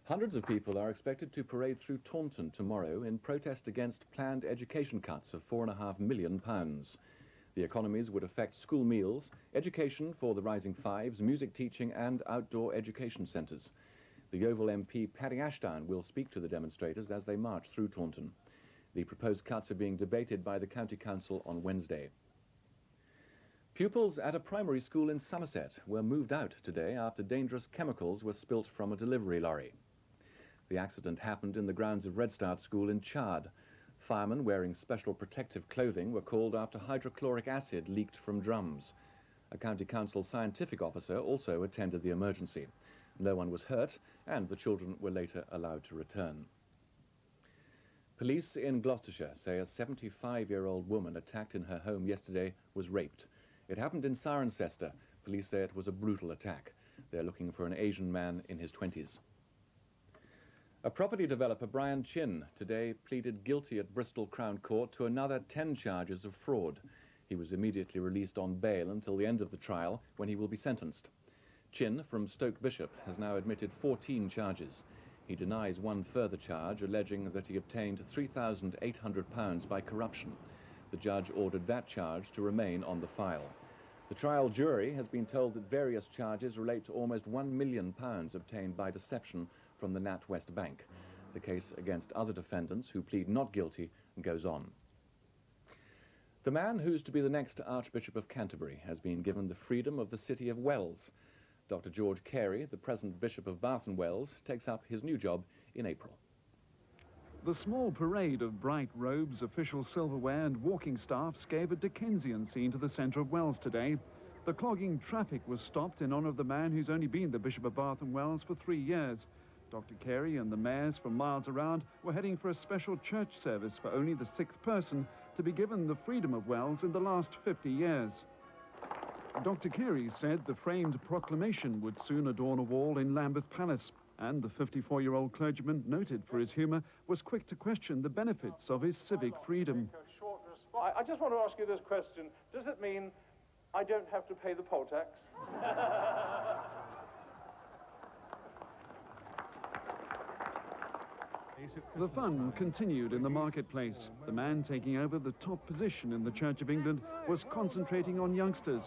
Hundreds of people are expected to parade through Taunton tomorrow in protest against planned education cuts of £4.5 million. The economies would affect school meals, education for the Rising Fives, music teaching and outdoor education centres. The Yeovil MP Paddy Ashdown will speak to the demonstrators as they march through Taunton. The proposed cuts are being debated by the County Council on Wednesday. Pupils at a primary school in Somerset were moved out today after dangerous chemicals were spilt from a delivery lorry. The accident happened in the grounds of Redstart School in Chard. Firemen wearing special protective clothing were called after hydrochloric acid leaked from drums. A County Council scientific officer also attended the emergency. No one was hurt, and the children were later allowed to return. Police in Gloucestershire say a 75-year-old woman attacked in her home yesterday was raped. It happened in Cirencester. Police say it was a brutal attack. They're looking for an Asian man in his 20s. A property developer, Brian Chin, today pleaded guilty at Bristol Crown Court to another 10 charges of fraud. He was immediately released on bail until the end of the trial, when he will be sentenced. Chin, from Stoke Bishop, has now admitted 14 charges. He denies one further charge, alleging that he obtained £3,800 by corruption. The judge ordered that charge to remain on the file. The trial jury has been told that various charges relate to almost £1 million obtained by deception from the NatWest Bank. The case against other defendants who plead not guilty goes on. The man who's to be the next Archbishop of Canterbury has been given the freedom of the city of Wells. Dr. George Carey, the present Bishop of Bath and Wells, takes up his new job in April. The small parade of bright robes, official silverware and walking staffs gave a Dickensian scene to the centre of Wells today. The clogging traffic was stopped in honour of the man who's only been the Bishop of Bath and Wells for 3 years. Dr. Carey and the mayors from miles around were heading for a special church service for only the 6th person to be given the freedom of Wells in the last 50 years. Dr. Carey said the framed proclamation would soon adorn a wall in Lambeth Palace, and the 54-year-old clergyman, noted for his humour, was quick to question the benefits of his civic freedom. I just want to ask you this question. Does it mean I don't have to pay the poll tax? The fun continued in the marketplace. The man taking over the top position in the Church of England was concentrating on youngsters,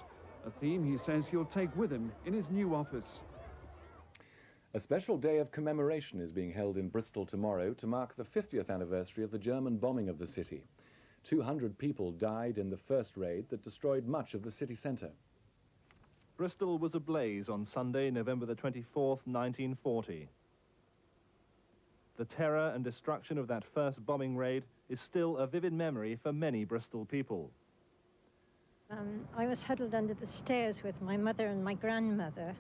a theme he says he'll take with him in his new office. A special day of commemoration is being held in Bristol tomorrow to mark the 50th anniversary of the German bombing of the city. 200 people died in the first raid that destroyed much of the city centre. Bristol was ablaze on Sunday, November the 24th, 1940. The terror and destruction of that first bombing raid is still a vivid memory for many Bristol people. I was huddled under the stairs with my mother and my grandmother,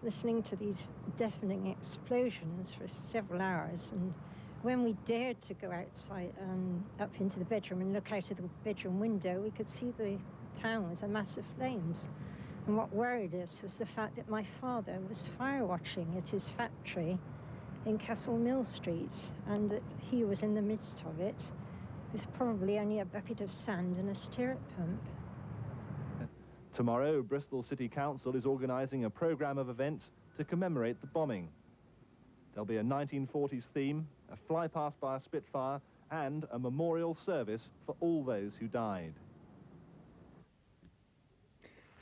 listening to these deafening explosions for several hours, and when we dared to go outside, up into the bedroom and look out of the bedroom window, we could see the town was a mass of flames. And what worried us was the fact that my father was fire watching at his factory in Castle Mill Street, and that he was in the midst of it with probably only a bucket of sand and a stirrup pump. Tomorrow, Bristol City Council is organising a programme of events to commemorate the bombing. There'll be a 1940s theme, a flypast by a Spitfire, and a memorial service for all those who died.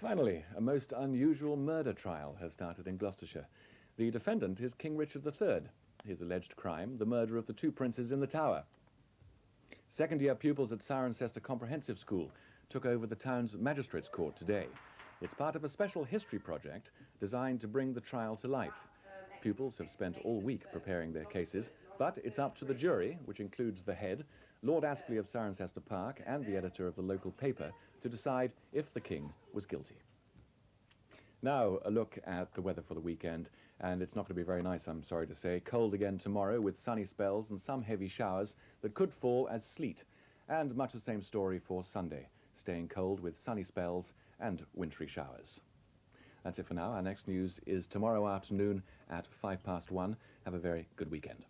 Finally, a most unusual murder trial has started in Gloucestershire. The defendant is King Richard III. His alleged crime, the murder of the 2 princes in the Tower. Second-year pupils at Cirencester Comprehensive School took over the town's magistrates' court today. It's part of a special history project designed to bring the trial to life. Pupils have spent all week preparing their cases, but it's up to the jury, which includes the head, Lord Aspley of Cirencester Park, and the editor of the local paper, to decide if the king was guilty. Now, a look at the weather for the weekend, and it's not going to be very nice, I'm sorry to say. Cold again tomorrow with sunny spells and some heavy showers that could fall as sleet. And much the same story for Sunday, staying cold with sunny spells and wintry showers. That's it for now. Our next news is tomorrow afternoon at 1:05. Have a very good weekend.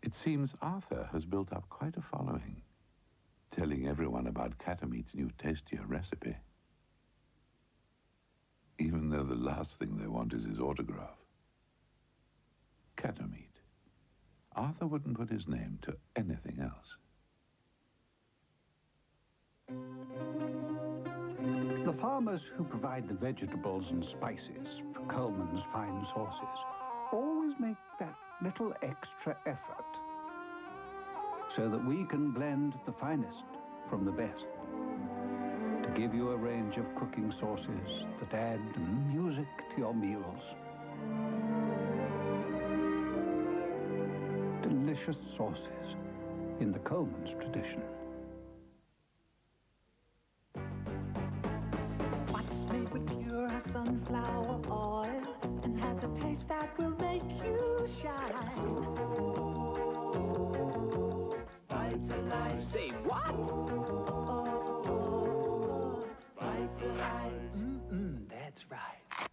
It's seems Arthur has built up quite a following, telling everyone about Kattomeat's new tastier recipe, even though the last thing they want is his autograph. Kattomeat. Arthur wouldn't put his name to anything else. The farmers who provide the vegetables and spices for Colman's fine sauces always make that little extra effort so that we can blend the finest from the best to give you a range of cooking sauces that add music to your meals. Delicious sauces in the Colman's tradition. What's made with pure sunflower oil and has a taste that will make you shine? Vitalite. Say what? Oh, Vitalite. That's right.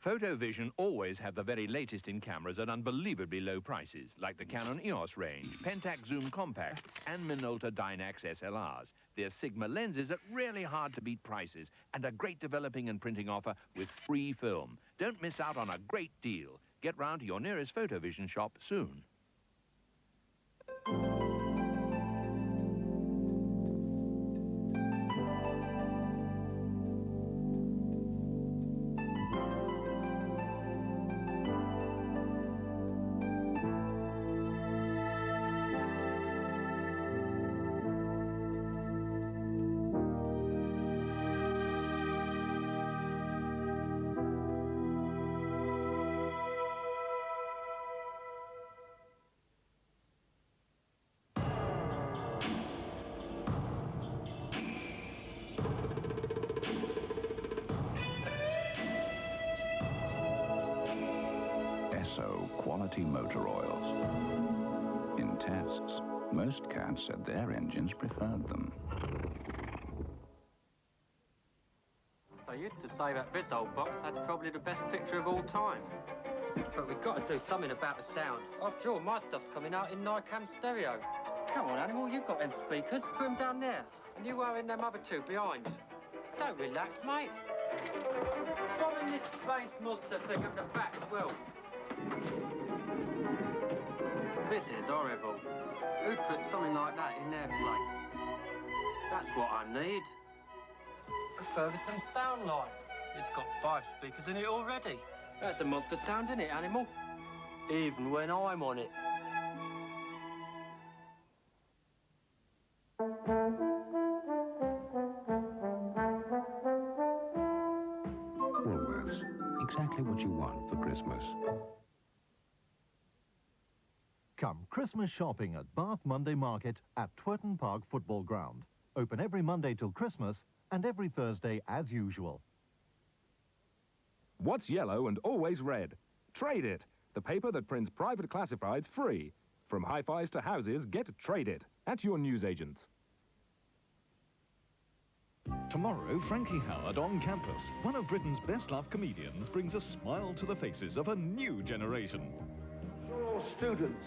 Photovision always have the very latest in cameras at unbelievably low prices, like the Canon EOS range, Pentax Zoom Compact, and Minolta Dynax SLRs. They're Sigma lenses at really hard-to-beat prices and a great developing and printing offer with free film. Don't miss out on a great deal. Get round to your nearest Photovision shop soon. Esso quality motor oils. In tests, most cats said their engines preferred them. I used to say that this old box had probably the best picture of all time. But we've got to do something about the sound. After all, my stuff's coming out in Nicam stereo. Come on, Animal, you've got them speakers. Put them down there. And you are in them other two behind. Don't relax, mate. Throw in this bass monster thing at the back as well. This is horrible. Who'd put something like that in their place? That's what I need. A Ferguson sound line. It's got 5 speakers in it already. That's a monster sound, isn't it, Animal? Even when I'm on it. Woolworths. Exactly what you want for Christmas. Come Christmas shopping at Bath Monday Market at Twerton Park Football Ground. Open every Monday till Christmas and every Thursday as usual. What's yellow and always red? Trade It, the paper that prints private classifieds free. From hi-fis to houses, get Trade It at your newsagents. Tomorrow, Frankie Howerd on campus. One of Britain's best-loved comedians brings a smile to the faces of a new generation. You're all students,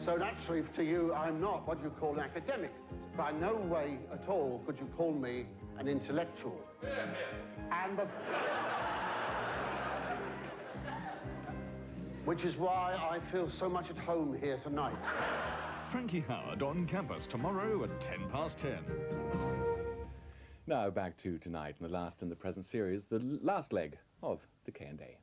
so naturally to you, I'm not what you call an academic. By no way at all could you call me an intellectual. And which is why I feel so much at home here tonight. Frankie Howerd on campus tomorrow at 10:10. Now back to tonight, and the last in the present series, the last leg of the K&A.